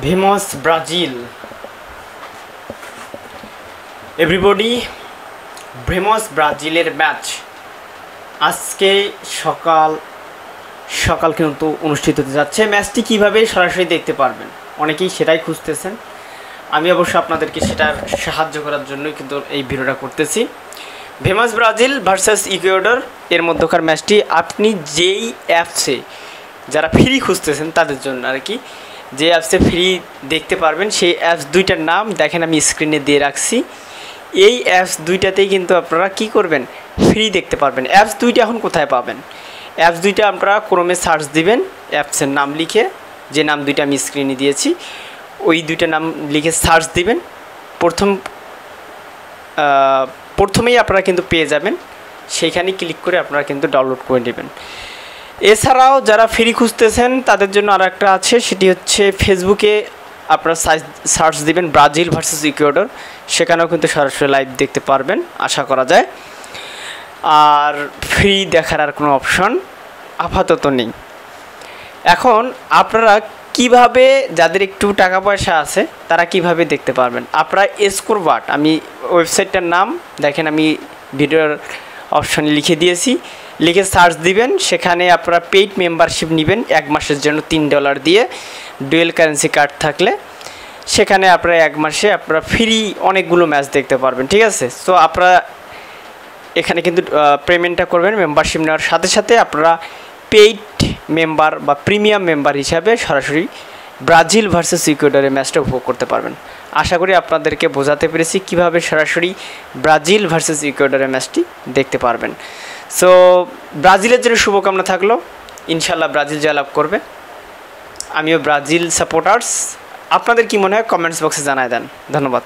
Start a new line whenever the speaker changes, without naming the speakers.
ভেমস Brazil everybody ভেমস ব্রাজিলের match আজকে সকাল সকাল কিন্তু অনুষ্ঠিত হতে যাচ্ছে। ম্যাচটি কিভাবে সরাসরি দেখতে পারবেন অনেকেই সেটাই খুঁজতেছেন। আমি অবশ্য আপনাদেরকে সেটার সাহায্য করার জন্যই কিন্তু এই ভিডিওটা করতেছি। ভেমস ব্রাজিল ভার্সেস ইকুয়েডর এর মধ্যকার ম্যাচটি আপনি যেই অ্যাপসে যারা ফ্রি খুঁজতেছেন তাদের জন্য আর কি, যে অ্যাপসে ফ্রি দেখতে পারবেন সেই অ্যাপস দুইটার নাম দেখেন আমি স্ক্রিনে দিয়ে রাখছি। এই অ্যাপস দুইটাতেই কিন্তু আপনারা কি করবেন, ফ্রি দেখতে পারবেন। অ্যাপস দুইটা এখন কোথায় পাবেন? অ্যাপস দুইটা আপনারা ক্রোমে সার্চ দিবেন, অ্যাপসের নাম লিখে, যে নাম দুইটা আমি স্ক্রিনে দিয়েছি ওই দুইটা নাম লিখে সার্চ দিবেন। প্রথমেই আপনারা কিন্তু পেয়ে যাবেন, সেইখানে ক্লিক করে আপনারা কিন্তু ডাউনলোড করে নেবেন। এছাড়াও যারা ফ্রি খুঁজতেছেন তাদের জন্য আর একটা আছে, সেটি হচ্ছে ফেসবুকে আপনারা সার্চ দিবেন ব্রাজিল ভার্সেস ইকুয়েডর, সেখানেও কিন্তু সরাসরি লাইভ দেখতে পারবেন আশা করা যায়। আর ফ্রি দেখার আর কোনো অপশন আপাতত নেই। এখন আপনারা কিভাবে, যাদের একটু টাকা পয়সা আছে তারা কিভাবে দেখতে পারবেন? আপনারা স্কোরবাট, আমি ওয়েবসাইটটার নাম দেখেন আমি ভিডিওর অপশনে লিখে দিয়েছি, লিখে সার্চ দিবেন। সেখানে আপনারা পেইড মেম্বারশিপ নেবেন 1 মাসের জন্য $3 দিয়ে, ডুয়েল কারেন্সি কার্ড থাকলে সেখানে আপনারা 1 মাসে আপনারা ফ্রি অনেকগুলো ম্যাচ দেখতে পারবেন। ঠিক আছে, সো আপনারা এখানে কিন্তু পেমেন্টটা করবেন। মেম্বারশিপ নেওয়ার সাথে সাথে আপনারা পেইড মেম্বার বা প্রিমিয়াম মেম্বার হিসাবে সরাসরি ব্রাজিল ভার্সেস ইকুয়েডরের ম্যাচটা উপভোগ করতে পারবেন। আশা করি আপনাদেরকে বোঝাতে পেরেছি কিভাবে সরাসরি ব্রাজিল ভার্সেস ইকুয়েডরের ম্যাচটি দেখতে পারবেন। সো ব্রাজিলের জন্য শুভকামনা থাকলো, ইনশাল্লাহ ব্রাজিল জয়লাভ করবে। আমিও ব্রাজিল সাপোর্টার্স। আপনাদের কি মনে হয় কমেন্টস বক্সে জানায় দেন। ধন্যবাদ।